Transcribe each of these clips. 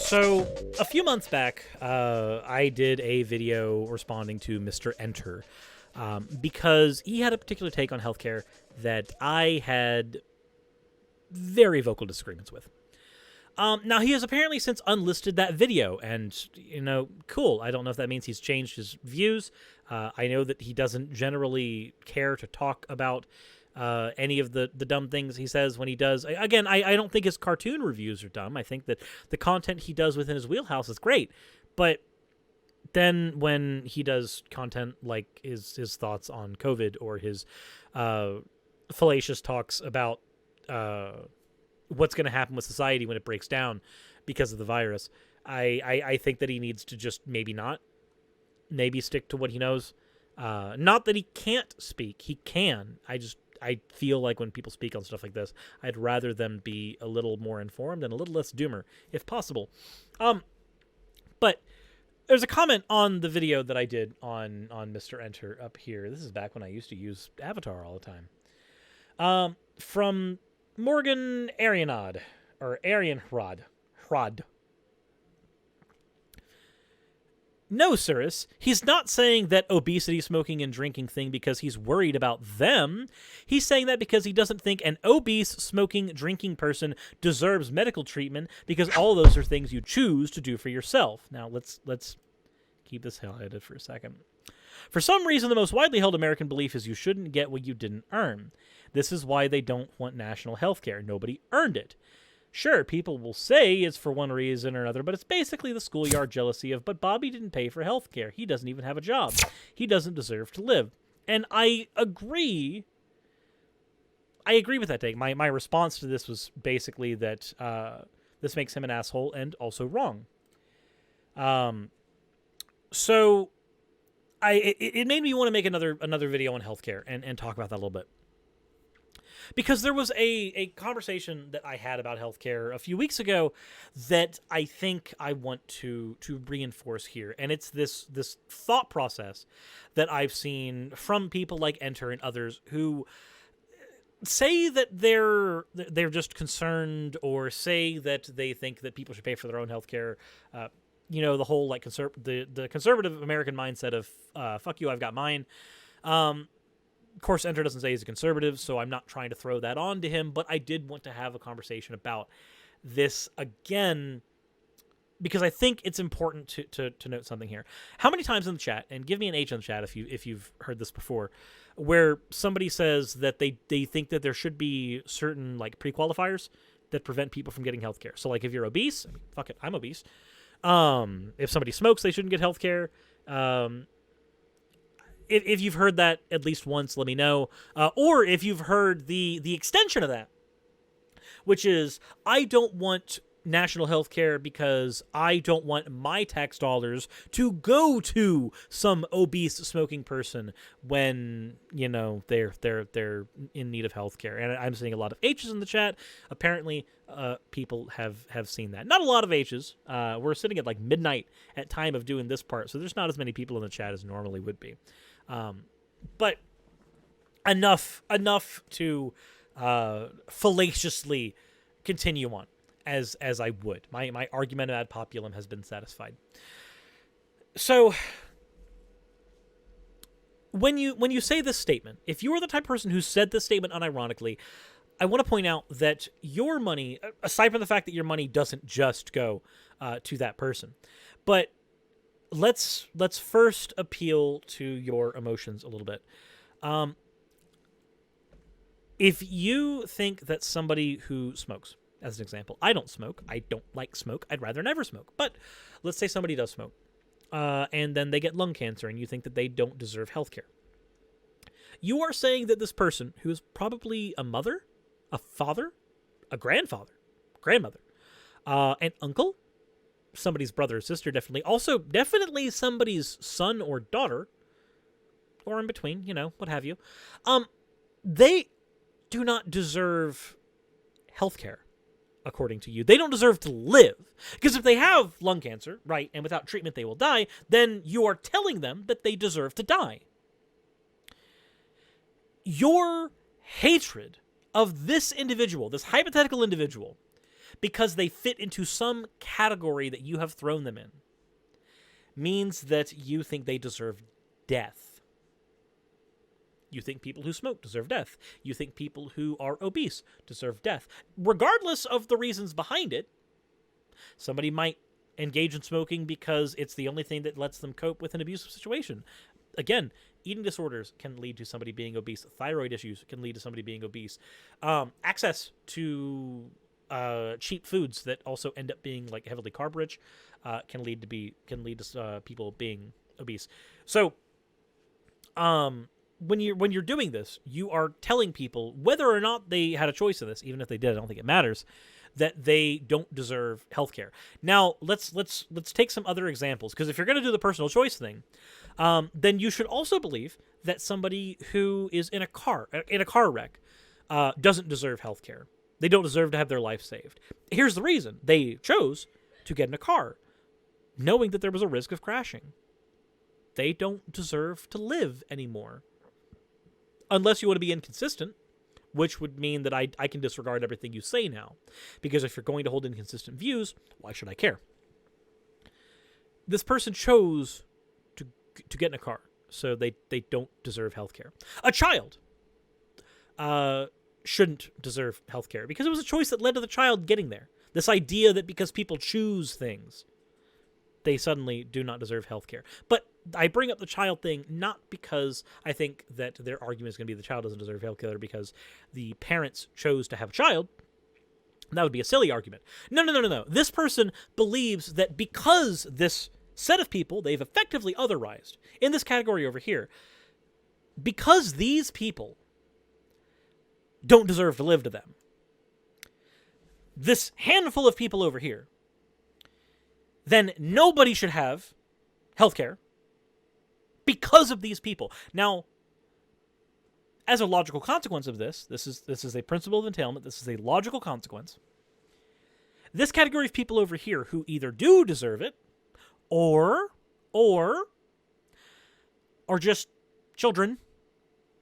So, a few months back, I did a video responding to Mr. Enter because he had a particular take on healthcare that I had very vocal disagreements with. Now, he has apparently since unlisted that video, and, cool. I don't know if that means he's changed his views. I know that he doesn't generally care to talk about any of the dumb things he says when he does. Again, I don't think his cartoon reviews are dumb. I think that the content he does within his wheelhouse is great. But then when he does content like his thoughts on COVID or his fallacious talks about what's going to happen with society when it breaks down because of the virus, I think that he needs to just maybe stick to what he knows. Not that he can't speak. He can. I feel like when people speak on stuff like this, I'd rather them be a little more informed and a little less doomer, if possible. But there's a comment on the video that I did on Mr. Enter up here. This is back when I used to use Avatar all the time. From Morgan Arianrod, or Arianrod. No, Suris, he's not saying that obesity, smoking, and drinking thing because he's worried about them. He's saying that because he doesn't think an obese, smoking, drinking person deserves medical treatment because all those are things you choose to do for yourself. Now, let's keep this highlighted for a second. For some reason, the most widely held American belief is you shouldn't get what you didn't earn. This is why they don't want national health care. Nobody earned it. Sure, people will say it's for one reason or another, but it's basically the schoolyard jealousy of, but Bobby didn't pay for health care. He doesn't even have a job. He doesn't deserve to live. And I agree. I agree with that take. My response to this was basically that this makes him an asshole and also wrong. So it made me want to make another video on healthcare and talk about that a little bit. Because there was a conversation that I had about healthcare a few weeks ago that I think I want to reinforce here. And it's this thought process that I've seen from people like Enter and others who say that they're just concerned, or say that they think that people should pay for their own healthcare. The whole like the conservative American mindset of fuck you, I've got mine. Of course, Enter doesn't say he's a conservative, so I'm not trying to throw that on to him, but I did want to have a conversation about this again, because I think it's important to note something here. How many times in the chat, and give me an H in the chat if you've heard this before, where somebody says that they think that there should be certain like pre-qualifiers that prevent people from getting healthcare. So like if you're obese, fuck it, I'm obese. If somebody smokes, they shouldn't get healthcare. If you've heard that at least once, let me know. Or if you've heard the extension of that, which is, I don't want national health care because I don't want my tax dollars to go to some obese smoking person when, they're in need of health care. And I'm seeing a lot of H's in the chat. Apparently, people have seen that. Not a lot of H's. We're sitting at like midnight at time of doing this part, so there's not as many people in the chat as normally would be. But enough to fallaciously continue on as I would. My argument ad populum has been satisfied. So when you say this statement, if you are the type of person who said this statement unironically, I want to point out that your money, aside from the fact that your money doesn't just go to that person, but let's first appeal to your emotions a little bit. If you think that somebody who smokes, as an example, I don't smoke. I don't like smoke. I'd rather never smoke. But let's say somebody does smoke, and then they get lung cancer, and you think that they don't deserve health care. You are saying that this person, who is probably a mother, a father, a grandfather, grandmother, an uncle, somebody's brother or sister, definitely somebody's son or daughter, or in between, what have you, they do not deserve healthcare, according to you. They don't deserve to live. Because if they have lung cancer, right, and without treatment they will die, then you are telling them that they deserve to die. Your hatred of this individual, this hypothetical individual, because they fit into some category that you have thrown them in means that you think they deserve death. You think people who smoke deserve death. You think people who are obese deserve death. Regardless of the reasons behind it, somebody might engage in smoking because it's the only thing that lets them cope with an abusive situation. Again, eating disorders can lead to somebody being obese. Thyroid issues can lead to somebody being obese. Access to cheap foods that also end up being like heavily carb rich can lead to people being obese. So, when you're doing this, you are telling people, whether or not they had a choice in this, even if they did, I don't think it matters, that they don't deserve healthcare. Now, let's take some other examples, because if you're going to do the personal choice thing, then you should also believe that somebody who is in a car wreck doesn't deserve healthcare. They don't deserve to have their life saved. Here's the reason: they chose to get in a car, knowing that there was a risk of crashing. They don't deserve to live anymore, unless you want to be inconsistent, which would mean that I can disregard everything you say now. Because if you're going to hold inconsistent views, why should I care? This person chose to get in a car, so they don't deserve healthcare. A child shouldn't deserve healthcare because it was a choice that led to the child getting there. This idea that because people choose things, they suddenly do not deserve healthcare. But I bring up the child thing not because I think that their argument is going to be the child doesn't deserve healthcare because the parents chose to have a child. That would be a silly argument. No. This person believes that because this set of people they've effectively otherized in this category over here, because these people don't deserve to live to them, this handful of people over here, then nobody should have healthcare because of these people. Now, as a logical consequence of this is a principle of entailment. This is a logical consequence. This category of people over here who either do deserve it or are just children,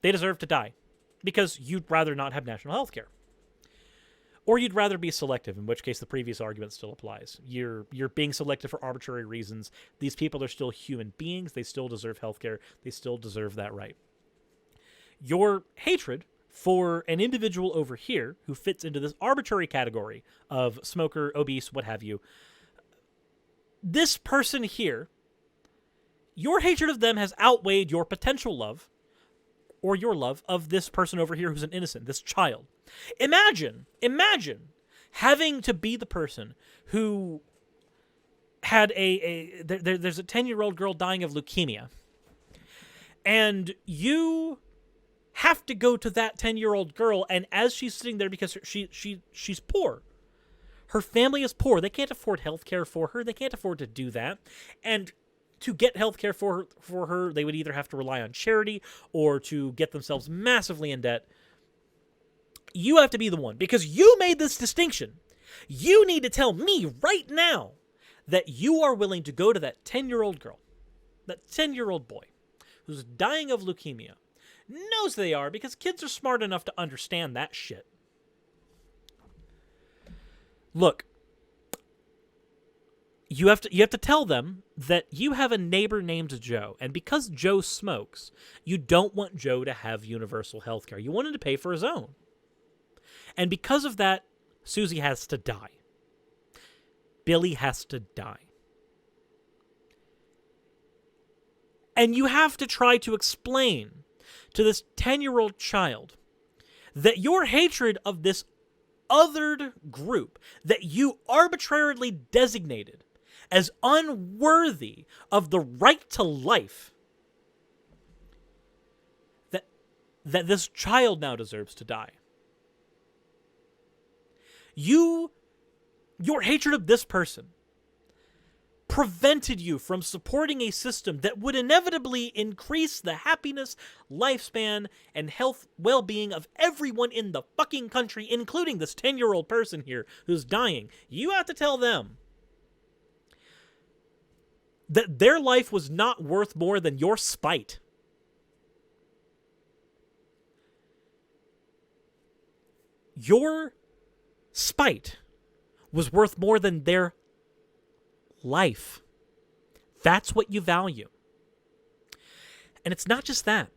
they deserve to die because you'd rather not have national health care. Or you'd rather be selective, in which case the previous argument still applies. You're being selective for arbitrary reasons. These people are still human beings. They still deserve healthcare. They still deserve that right. Your hatred for an individual over here who fits into this arbitrary category of smoker, obese, what have you, this person here, your hatred of them has outweighed your potential love or your love of this person over here who's an innocent, this child. Imagine having to be the person who had there's a 10-year-old girl dying of leukemia, and you have to go to that 10-year-old girl, and as she's sitting there, because she's poor, her family is poor, they can't afford health care for her, they can't afford to do that, and to get health care for her, they would either have to rely on charity or to get themselves massively in debt. You have to be the one, because you made this distinction. You need to tell me right now that you are willing to go to that 10-year-old girl, that 10-year-old boy who's dying of leukemia, knows they are, because kids are smart enough to understand that shit. Look, you have to tell them that you have a neighbor named Joe, and because Joe smokes, you don't want Joe to have universal health care. You want him to pay for his own. And because of that, Susie has to die. Billy has to die. And you have to try to explain to this 10-year-old child that your hatred of this othered group that you arbitrarily designated as unworthy of the right to life, that this child now deserves to die. Your hatred of this person prevented you from supporting a system that would inevitably increase the happiness, lifespan, and health well-being of everyone in the fucking country, including this 10-year-old person here who's dying. You have to tell them that their life was not worth more than your spite. Your spite was worth more than their life. That's what you value. And it's not just that.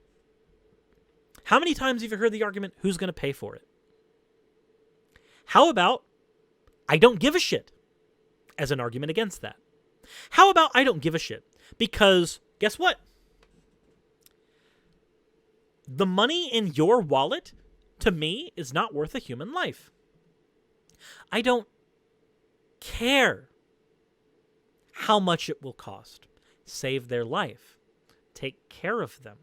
How many times have you heard the argument, who's going to pay for it? How about, I don't give a shit, as an argument against that? How about I don't give a shit? Because, guess what? The money in your wallet, to me, is not worth a human life. I don't care how much it will cost. Save their life. Take care of them.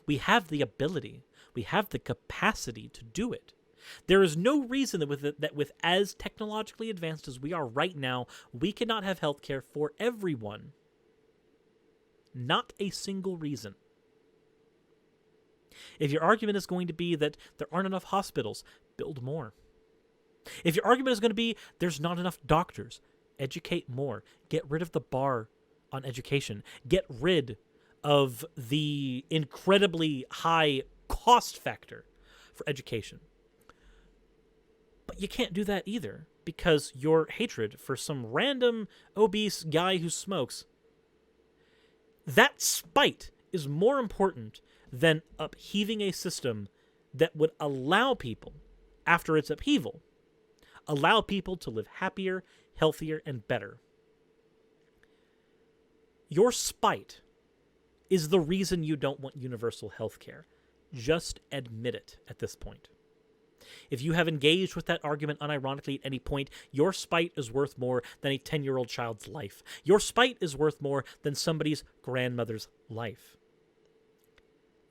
We have the ability. We have the capacity to do it. There is no reason that with as technologically advanced as we are right now, we cannot have healthcare for everyone. Not a single reason. If your argument is going to be that there aren't enough hospitals, build more. If your argument is going to be there's not enough doctors, educate more. Get rid of the bar on education. Get rid of the incredibly high cost factor for education. But you can't do that either, because your hatred for some random obese guy who smokes, that spite is more important than upheaving a system that would allow people, after its upheaval, allow people to live happier, healthier, and better. Your spite is the reason you don't want universal health care. Just admit it at this point. If you have engaged with that argument unironically at any point, your spite is worth more than a 10-year-old child's life. Your spite is worth more than somebody's grandmother's life.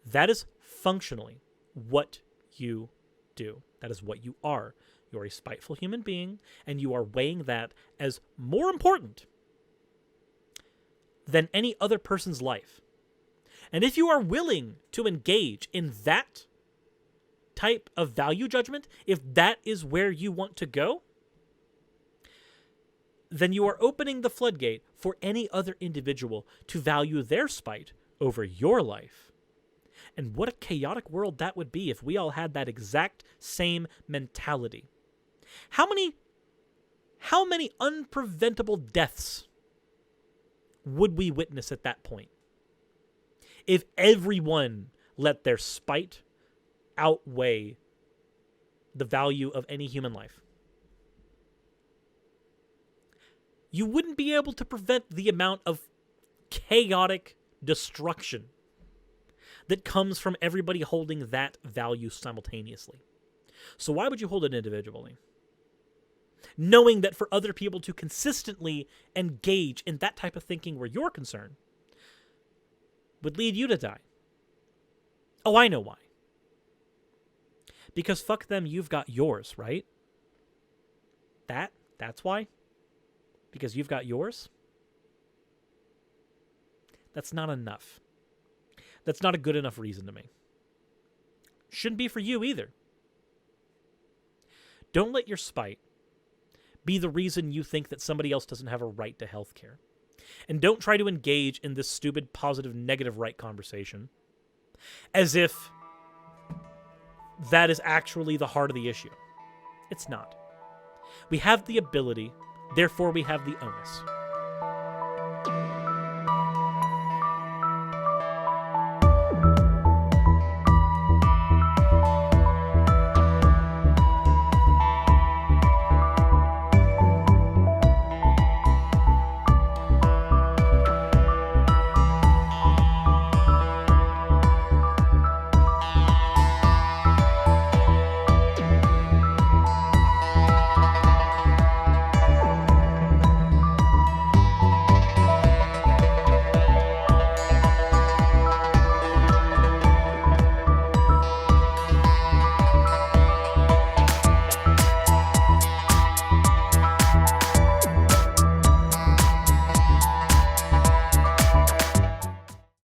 That is functionally what you do. That is what you are. You're a spiteful human being, and you are weighing that as more important than any other person's life. And if you are willing to engage in that type of value judgment, if that is where you want to go, then you are opening the floodgate for any other individual to value their spite over your life. And what a chaotic world that would be if we all had that exact same mentality. How many unpreventable deaths would we witness at that point if everyone let their spite outweigh the value of any human life? You wouldn't be able to prevent the amount of chaotic destruction that comes from everybody holding that value simultaneously. So why would you hold it individually? Knowing that for other people to consistently engage in that type of thinking where you're concerned would lead you to die. Oh, I know why. Because fuck them, you've got yours, right? That's why? Because you've got yours? That's not enough. That's not a good enough reason to me. Shouldn't be for you either. Don't let your spite be the reason you think that somebody else doesn't have a right to health care. And don't try to engage in this stupid positive negative right conversation as if that is actually the heart of the issue. It's not. We have the ability, therefore we have the onus.